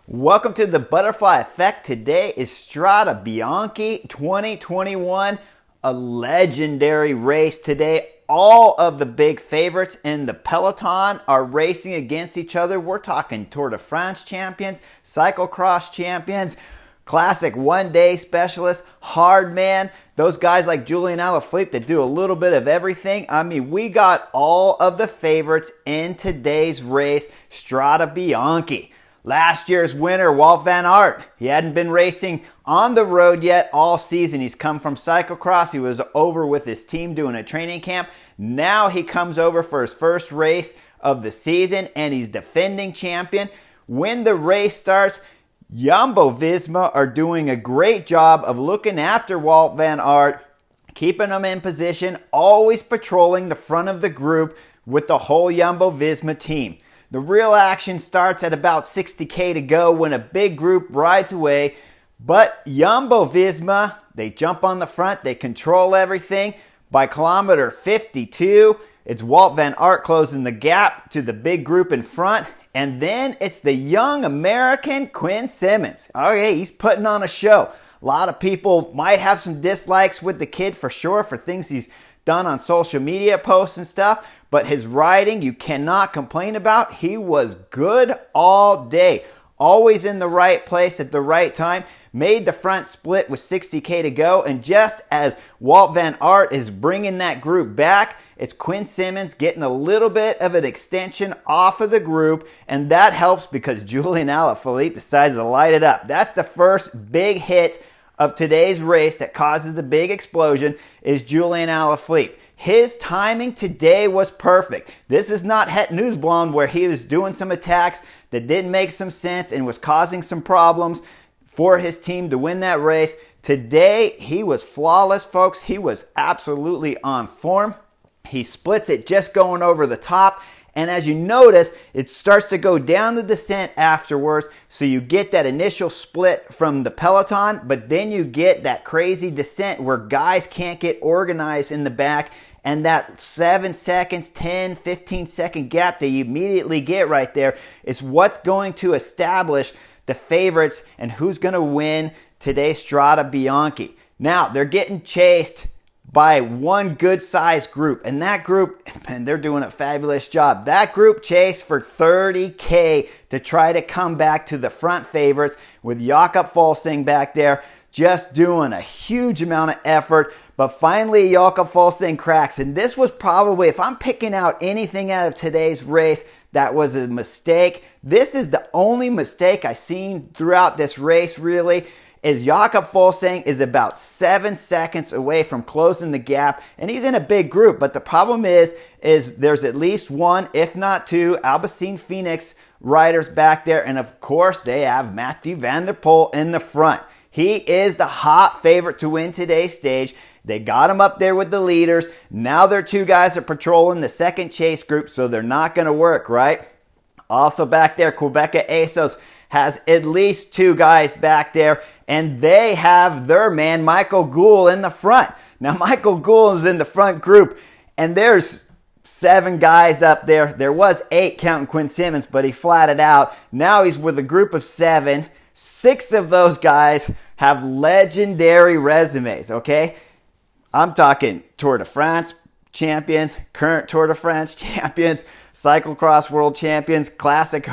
Welcome to the Butterfly Effect. Today is Strade Bianche 2021, a legendary race today. All of the big favorites in the peloton are racing against each other. We're talking Tour de France champions, cyclocross champions, classic one-day specialists, hard man, those guys like Julian Alaphilippe that do a little bit of everything. I mean, we got all of the favorites in today's race, Strade Bianche. Last year's winner, Wout van Aert, he hadn't been racing on the road yet all season. He's come from cyclocross. He was over with his team doing a training camp. Now he comes over for his first race of the season, and he's defending champion. When the race starts, Jumbo-Visma are doing a great job of looking after Wout van Aert, keeping him in position, always patrolling the front of the group with the whole Jumbo-Visma team. The real action starts at about 60K to go when a big group rides away. But Jumbo-Visma, they jump on the front, they control everything. By kilometer 52, it's Wout van Aert closing the gap to the big group in front. And then it's the young American Quinn Simmons. Okay, he's putting on a show. A lot of people might have some dislikes with the kid for sure for things he's done on social media posts and stuff, but his riding you cannot complain about. He was good all day, always in the right place at the right time, made the front split with 60K to go, and just as Wout van Aert is bringing that group back, it's Quinn Simmons getting a little bit of an extension off of the group, and that helps because Julian Alaphilippe decides to light it up. That's the first big hit of today's race that causes the big explosion is Julian Alaphilippe. His timing today was perfect. This is not Het Nieuwsblad where he was doing some attacks that didn't make some sense and was causing some problems for his team to win that race. Today, he was flawless, folks. He was absolutely on form. He splits it just going over the top. And as you notice, it starts to go down the descent afterwards. So you get that initial split from the peloton, but then you get that crazy descent where guys can't get organized in the back. And that 7 seconds, 10, 15 second gap that you immediately get right there is what's going to establish the favorites and who's going to win today's Strade Bianche. Now, they're getting chased by one good-sized group. And that group, and they're doing a fabulous job. That group chased for 30K to try to come back to the front favorites with Jakob Fuglsang back there just doing a huge amount of effort. But finally, Jakob Fuglsang cracks. And this was probably, if I'm picking out anything out of today's race that was a mistake, this is the only mistake I've seen throughout this race, really, is Jakob Fuglsang is about 7 seconds away from closing the gap, and he's in a big group. But the problem is there's at least one, if not two, Alpecin Phoenix riders back there, and of course they have Mathieu van der Poel in the front. He is the hot favorite to win today's stage. They got him up there with the leaders. Now their two guys are patrolling the second chase group, so they're not going to work, right? Also back there, Quebec ASOS has at least two guys back there, and they have their man, Michael Gould, in the front. Now, Michael Gould is in the front group, and there's 7 guys up there. There was 8 counting Quinn Simmons, but he flatted out. Now he's with a group of 7. 6 of those guys have legendary resumes, okay? I'm talking Tour de France champions, current Tour de France champions, cyclocross world champions, classic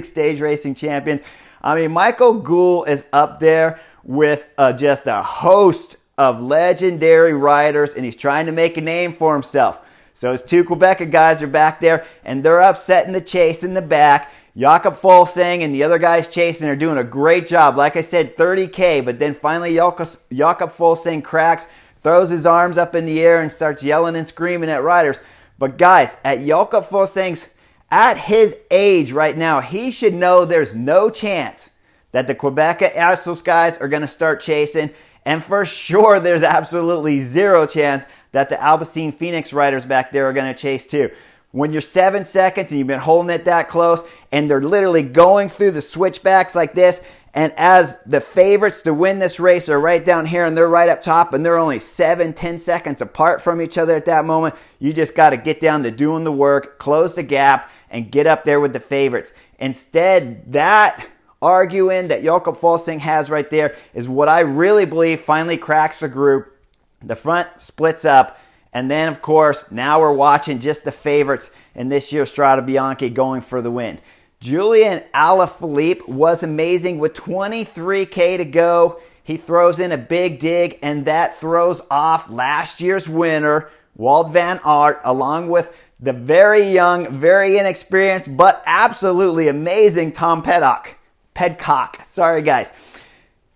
stage racing champions. I mean, Michael Gould is up there with just a host of legendary riders, and he's trying to make a name for himself. So his 2 Quebec guys are back there, and they're upsetting the chase in the back. Jakob Fuglsang and the other guys chasing are doing a great job. Like I said, 30K, but then finally Jakob Fuglsang cracks, throws his arms up in the air and starts yelling and screaming at riders. But guys, at Jakob Fuglsang's, at his age right now, he should know there's no chance that the Quebec ASOS guys are going to start chasing. And for sure, there's absolutely zero chance that the Alpecin Phoenix riders back there are going to chase too. When you're 7 seconds and you've been holding it that close, and they're literally going through the switchbacks like this, and as the favorites to win this race are right down here and they're right up top and they're only 7-10 seconds apart from each other at that moment, you just got to get down to doing the work, close the gap, and get up there with the favorites. Instead, that arguing that Jakob Fuglsang has right there is what I really believe finally cracks the group. The front splits up. And then, of course, now we're watching just the favorites in this year's Strade Bianche going for the win. Julian Alaphilippe was amazing with 23K to go. He throws in a big dig, and that throws off last year's winner, Wout van Aert, along with the very young, very inexperienced, but absolutely amazing Tom Pidcock. Sorry, guys.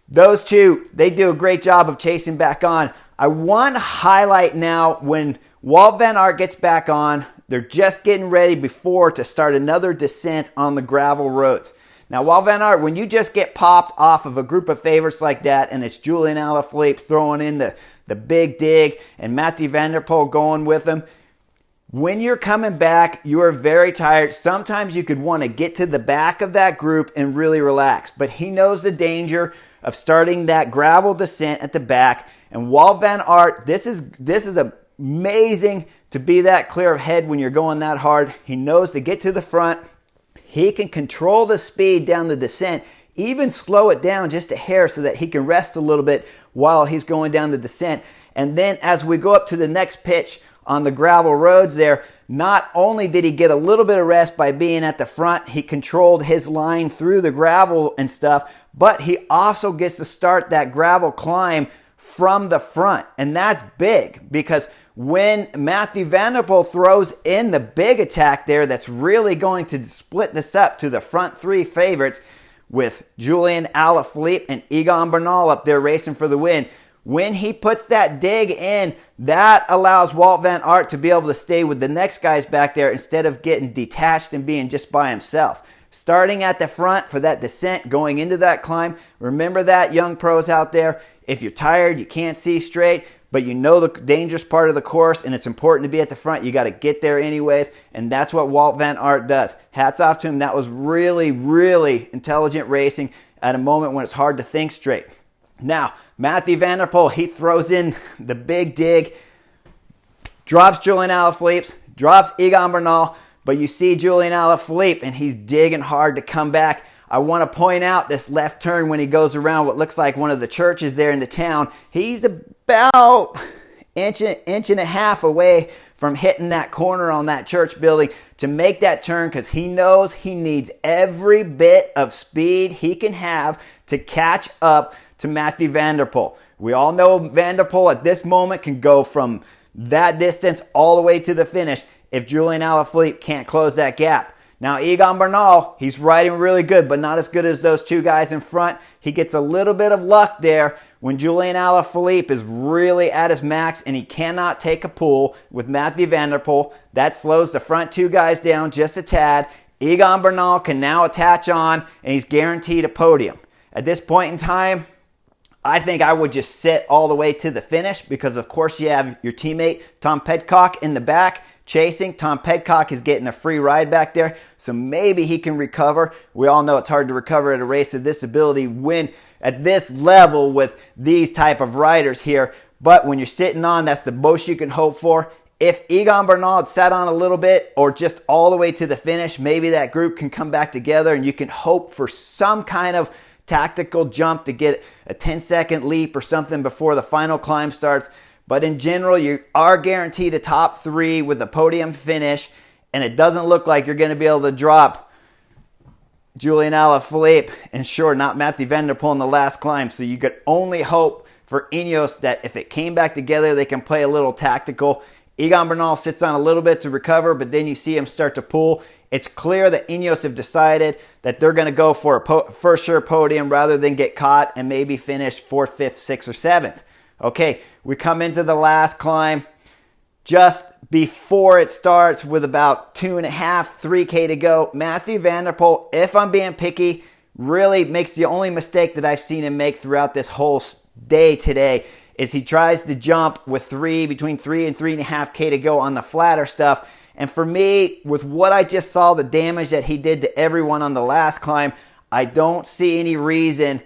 Those two, they do a great job of chasing back on. I want to highlight now when Wout van Aert gets back on, they're just getting ready to start another descent on the gravel roads. Now, Wout van Aert, when you just get popped off of a group of favorites like that, and it's Julian Alaphilippe throwing in the big dig and Mathieu van der Poel going with him, when you're coming back, you are very tired. Sometimes you could want to get to the back of that group and really relax. But he knows the danger of starting that gravel descent at the back. And Wout van Aert, this is amazing to be that clear of head when you're going that hard. He knows to get to the front. He can control the speed down the descent, even slow it down just a hair so that he can rest a little bit while he's going down the descent. And then as we go up to the next pitch on the gravel roads there, not only did he get a little bit of rest by being at the front, he controlled his line through the gravel and stuff, but he also gets to start that gravel climb from the front. And that's big because when Mathieu van der Poel throws in the big attack there, that's really going to split this up to the front three favorites with Julian Alaphilippe and Egan Bernal up there racing for the win. When he puts that dig in, that allows Wout van Aert to be able to stay with the next guys back there instead of getting detached and being just by himself. Starting at the front for that descent, going into that climb. Remember that, young pros out there. If you're tired, you can't see straight, but you know the dangerous part of the course and it's important to be at the front, you got to get there anyways, and that's what Wout van Aert does. Hats off to him. That was really, really intelligent racing at a moment when it's hard to think straight. Now, Mathieu van der Poel, he throws in the big dig, drops Julian Alaphilippe, drops Egan Bernal, but you see Julian Alaphilippe and he's digging hard to come back. I want to point out this left turn when he goes around what looks like one of the churches there in the town. He's about inch and a half away from hitting that corner on that church building to make that turn because he knows he needs every bit of speed he can have to catch up to Mathieu van der Poel. We all know Van der Poel at this moment can go from that distance all the way to the finish if Julian Alaphilippe can't close that gap. Now, Egan Bernal, he's riding really good, but not as good as those two guys in front. He gets a little bit of luck there when Julian Alaphilippe is really at his max and he cannot take a pull with Mathieu van der Poel. That slows the front two guys down just a tad. Egan Bernal can now attach on, and he's guaranteed a podium. At this point in time, I think I would just sit all the way to the finish because, of course, you have your teammate Tom Pidcock in the back chasing. Tom Pidcock is getting a free ride back there, so maybe he can recover. We all know it's hard to recover at a race of this ability when at this level with these type of riders here, but when you're sitting on, that's the most you can hope for. If Egan Bernal had sat on a little bit or just all the way to the finish, maybe that group can come back together and you can hope for some kind of tactical jump to get a 10-second leap or something before the final climb starts. But in general, you are guaranteed a top three with a podium finish, and it doesn't look like you're going to be able to drop Julian Alaphilippe and sure, not Mathieu van der Poel in the last climb. So you could only hope for Ineos that if it came back together, they can play a little tactical. Egan Bernal sits on a little bit to recover, but then you see him start to pull. It's clear that Ineos have decided that they're going to go for a for sure podium rather than get caught and maybe finish 4th, 5th, 6th, or 7th. Okay, we come into the last climb just before it starts with about 2.5, 3K to go. Mathieu van der Poel, if I'm being picky, really makes the only mistake that I've seen him make throughout this whole day today is he tries to jump with between 3 and 3.5K to go on the flatter stuff. And for me, with what I just saw, the damage that he did to everyone on the last climb, I don't see any reason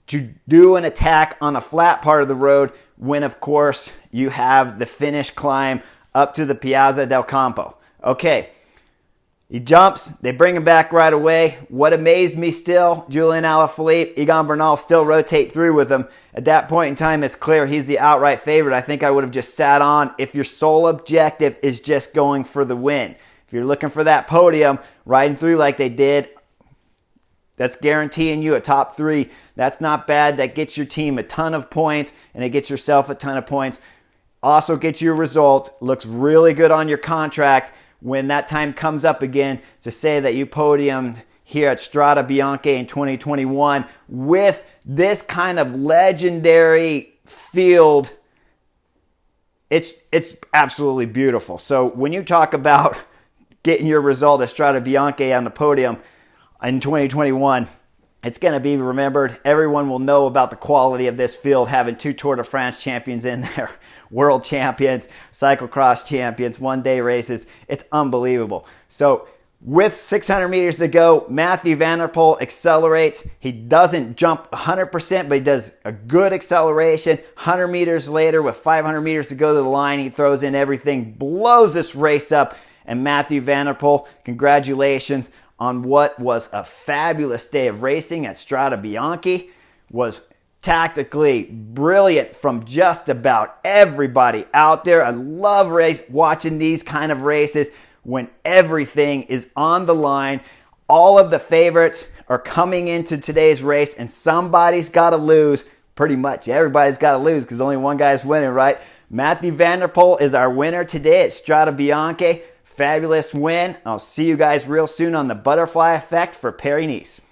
to do an attack on a flat part of the road when, of course, you have the finish climb up to the Piazza del Campo. Okay, He jumps. They bring him back right away. What amazed me still, Julian Alaphilippe, Egan Bernal still rotate through with him. At that point in time, it's clear he's the outright favorite. I think I would have just sat on if your sole objective is just going for the win. If you're looking for that podium, riding through like they did, that's guaranteeing you a top 3. That's not bad. That gets your team a ton of points, and it gets yourself a ton of points. Also gets you results. Looks really good on your contract when that time comes up again to say that you podiumed here at Strade Bianche in 2021 with this kind of legendary field. It's absolutely beautiful. So when you talk about getting your result at Strade Bianche on the podium in 2021, it's going to be remembered. Everyone will know about the quality of this field, having 2 Tour de France champions in there, world champions, cyclocross champions, one-day races. It's unbelievable. So with 600 meters to go, Mathieu van der Poel accelerates. He doesn't jump 100%, but he does a good acceleration. 100 meters later, with 500 meters to go to the line, he throws in everything, blows this race up. And Mathieu van der Poel, congratulations on what was a fabulous day of racing at Strade Bianche. Was tactically brilliant from just about everybody out there. I love watching these kind of races when everything is on the line. All of the favorites are coming into today's race, and somebody's got to lose. Pretty much everybody's got to lose because only one guy's winning, right? Mathieu van der Poel is our winner today at Strade Bianche. Fabulous win. I'll see you guys real soon on the butterfly effect for Paris-Nice.